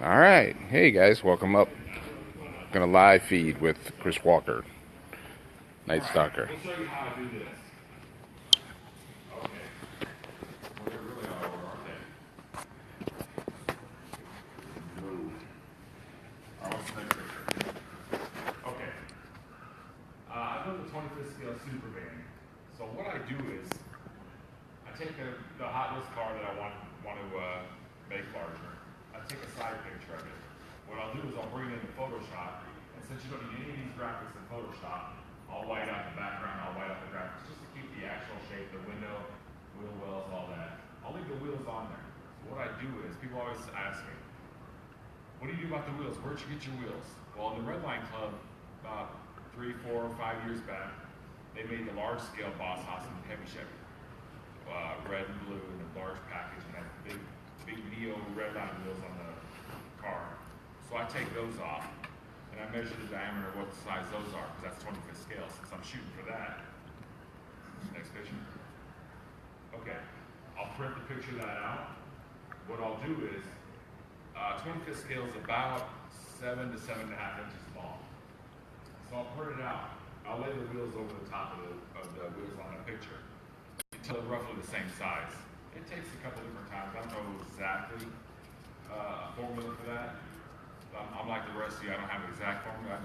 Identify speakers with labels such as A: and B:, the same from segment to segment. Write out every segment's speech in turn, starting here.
A: All right. Hey guys, welcome up. Gonna live feed with Chris Walker, Night Stalker.
B: We'll show you how to do this. Okay. Well, they're really all over, aren't they? Move. All right, what's the next picture? Okay. I built a 25th scale super van. So what I do is, I take the Hot Wheels car that I want to make larger. I take a side picture of it. What I'll do is I'll bring it into Photoshop, and since you don't need any of these graphics in Photoshop, I'll white out the background, I'll white out the graphics, just to keep the actual shape, the window, wheel wells, all that. I'll leave the wheels on there. So what I do is, people always ask me, what do you do about the wheels? Where'd you get your wheels? Well, in the Red Line Club, about 3, 4, 5 years back, they made the large scale Boss House and heavy Chevy. Red and blue in a large package, and had big Neo red line wheels on the car. So I take those off, and I measure the diameter of what size those are, because that's 25th scale, since I'm shooting for that. Next picture. Okay, I'll print the picture of that out. What I'll do is, 25th scale is about 7 to 7.5 inches long. So I'll print it out. I'll lay the wheels over the top of the wheels on a picture until they're roughly the same size. It takes a couple different times. I don't know exactly a formula for that. I'm like the rest of you. I don't have an exact formula.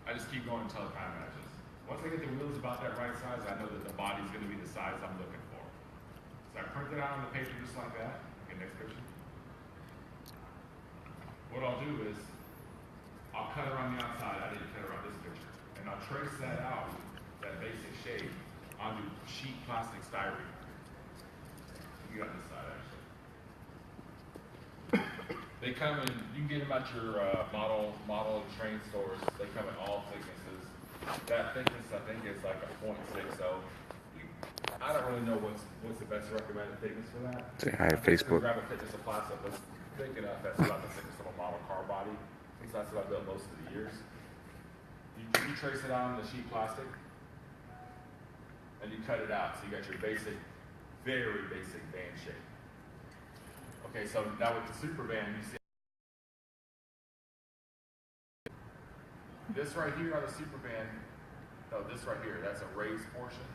B: I just keep going until it kind of matches. Once I get the wheels about that right size, I know that the body's going to be the size I'm looking for. So I print it out on the paper just like that. Okay, next picture. What I'll do is, I'll cut it on the outside. I didn't cut it on this picture. And I'll trace that out, that basic shape, onto sheet plastic styrene. You got this side, actually. They come in, you can get them at your model train stores. They come in all thicknesses. That thickness, I think, is like a 0.60. I don't really know what's the best recommended thickness for that.
A: Say hi to Facebook.
B: Grab a thickness of plastic that's thick enough. That's about the thickness of a model car body. At least that's what I built most of the years. You trace it out on the sheet plastic, and you cut it out. So you got your basic, very basic van shape. Okay, so now with the super van, you see this right here on the super van. No, this right here, that's a raised portion.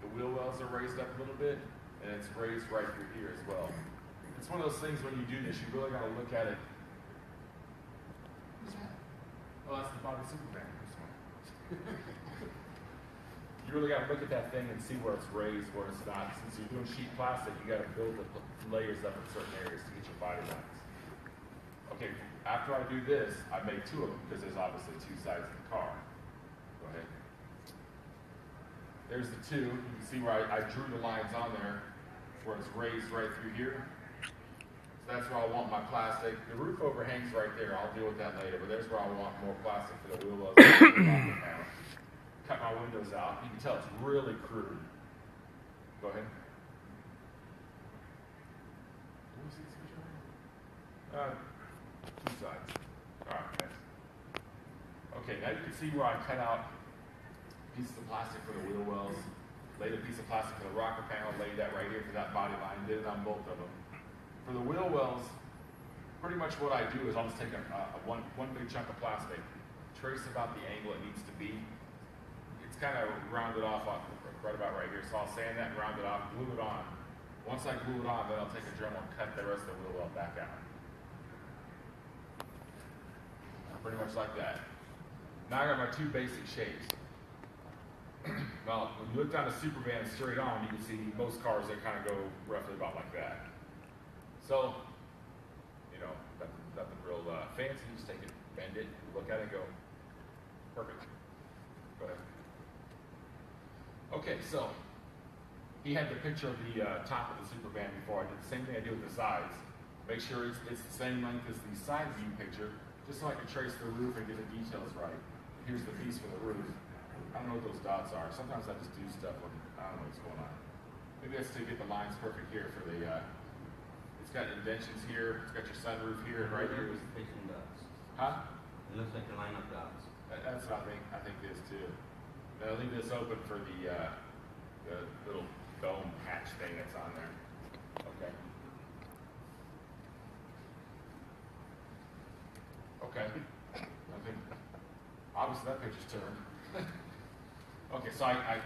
B: The wheel wells are raised up a little bit, and it's raised right through here as well. It's one of those things when you do this, you really got to look at it. Oh, that's the body super van. You really got to look at that thing and see where it's raised, where it's not. Since you're doing sheet plastic, you got to build the layers up in certain areas to get your body lines. Okay, after I do this, I make two of them because there's obviously two sides of the car. Go ahead. There's the two. You can see where I drew the lines on there, where it's raised right through here. So that's where I want my plastic. The roof overhangs right there. I'll deal with that later, but there's where I want more plastic for the wheel wells. Cut my windows out. You can tell it's really crude. Go ahead. Two sides. All right, next. Okay, now you can see where I cut out pieces of plastic for the wheel wells, laid a piece of plastic for the rocker panel, laid that right here for that body line, did it on both of them. For the wheel wells, pretty much what I do is I'll just take one big chunk of plastic, trace about the angle it needs to be. It's kind of rounded off right about right here, so I'll sand that and round it off, glue it on. Once I glue it on, then I'll take a Dremel and cut the rest of the wheel well back out. Pretty much like that. Now I got my two basic shapes. Well, when you look down the super van straight on, you can see most cars, they kind of go roughly about like that. So, you know, nothing real fancy. You just take it, bend it, look at it, go, perfect. Go ahead. Okay, so he had the picture of the top of the super van before. I did the same thing I did with the sides. Make sure it's the same length as the side view picture, just so I can trace the roof and get the details right. Here's the piece for the roof. I don't know what those dots are. Sometimes I just do stuff when I don't know what's going on. Maybe that's to get the lines perfect here for the, it's got indentions here, it's got your sunroof here, and right here is
C: Facing dots.
B: Huh?
C: It looks like a line of dots.
B: That's what I think it is too. Now I'll leave this open for the little dome hatch thing that's on there. Okay. Okay. I think obviously that picture's turned. Okay, so I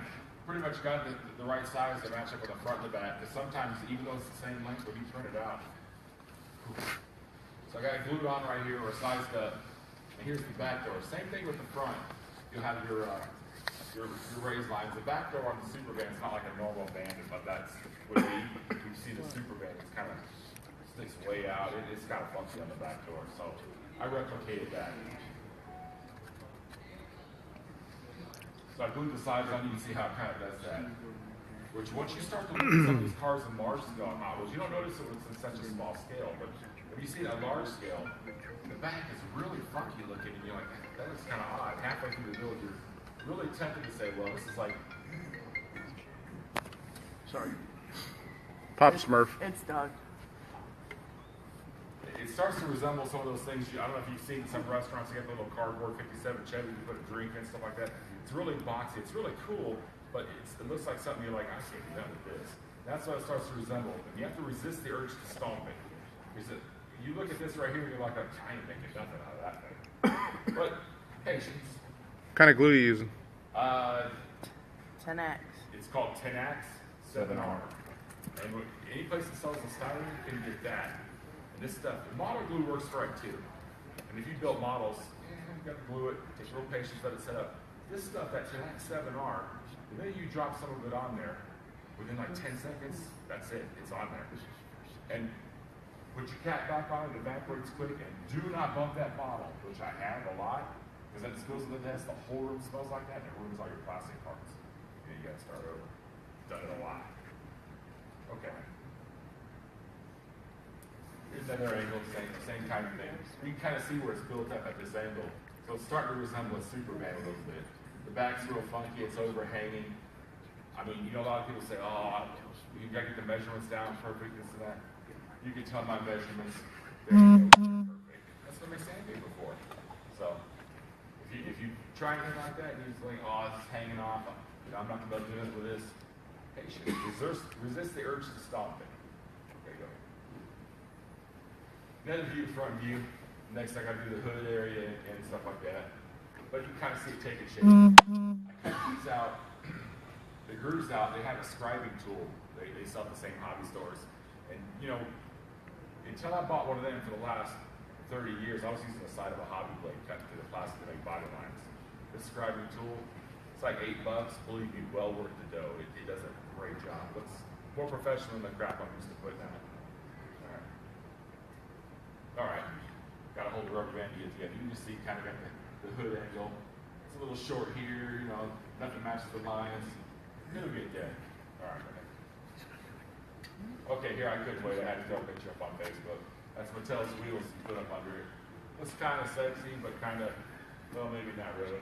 B: pretty much got the right size to match up with the front and the back. Because sometimes, even though it's the same length, when you print it out. So I got it glued on right here, or sized up. And here's the back door. Same thing with the front. You'll have your raised lines. The back door on the Super Van is not like a normal bandit, but that's what you see the Super Van. It's kind of sticks way out. It's kind of funky on the back door. So I replicated that. So I glued the sides on. You can see how it kind of does that. Which once you start to look at some of these cars and large scale models, you don't notice it when it's in such a small scale. But when you see it at large scale, the back is really funky looking, and you're like, that looks kind of odd. Halfway through the build, you're really tempted to say, well, this is like.
D: Sorry.
A: Pop Smurf.
D: It's Doug.
B: It starts to resemble some of those things. I don't know if you've seen some restaurants, you get the little cardboard 57 Chevy, you put a drink in, stuff like that. It's really boxy. It's really cool, but it looks like something you're like, I can't do that with this. That's what it starts to resemble. And you have to resist the urge to stomp it. Because you look at this right here, and you're like, I ain't making nothing out of that thing. But patience.
A: What kind of glue are you using?
D: 10X.
B: It's called 10X 7R. And any place that sells a styrene can get that. And this stuff, model glue works for it too. And if you build models, you got to glue it, take real patience, let it set up. This stuff, that 10X 7R, the minute you drop some of it on there, within like 10 seconds, that's it, it's on there. And put your cap back on, it evaporates quick, and do not bump that bottle, which I have a lot, because that just goes in the nest, the whole room smells like that, and it ruins all your plastic parts. And you gotta start over. Done it a lot. Okay. Here's another angle, same kind of thing. You can kind of see where it's built up at this angle. So it's starting to resemble a Super Van a little bit. The back's real funky, it's overhanging. I mean, you know, a lot of people say, oh, you gotta get the measurements down perfect, this and that. You can tell my measurements, there you go, perfect. That's what my sandpaper for. So, if you try anything like that, and you're just like, oh, it's hanging off, you know, I'm not gonna do it with this. Patience, resist the urge to stop it. There you go. Another view, front view. Next, I gotta do the hood area and stuff like that. But you kind of see it taking shape. I cut these out, the grooves out, they have a scribing tool. They sell at the same hobby stores. And, you know, until I bought one of them for the last 30 years, I was using the side of a hobby blade cut through the plastic to make body lines. This scribing tool, it's like $8. Believe me, well worth the dough. It does a great job. Looks more professional than the crap I'm used to putting out. All right. Got to hold the rubber band to get together. You can just see kind of got the hood angle. It's a little short here, you know, nothing matches the lines. It'll get there. All right. Okay, here I couldn't wait. I had to throw a picture up on Facebook. That's Mattel's wheels you put up under it. Looks kind of sexy, but kind of, well, maybe not really.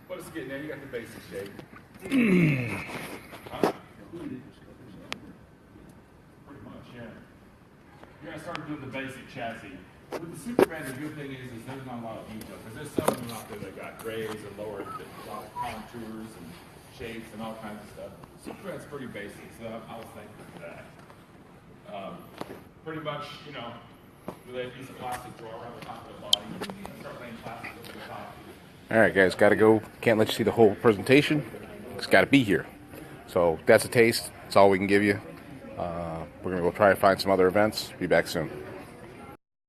B: But it's getting there. You got the basic shape. Pretty much, yeah. You're going to start doing the basic chassis. With the Super Van, the good thing is there's not a lot of detail, because there's some of them out there that got grays and lower contours and shapes and all kinds of stuff. Super Van's pretty basic, so I was thankful for that. Pretty much, you know, with a piece of plastic drawer around the top of the body, start laying plastic over the top.
A: All right, guys, got to go. Can't let you see the whole presentation. It's got to be here. So that's a taste. That's all we can give you. We're going to go try to find some other events. Be back soon.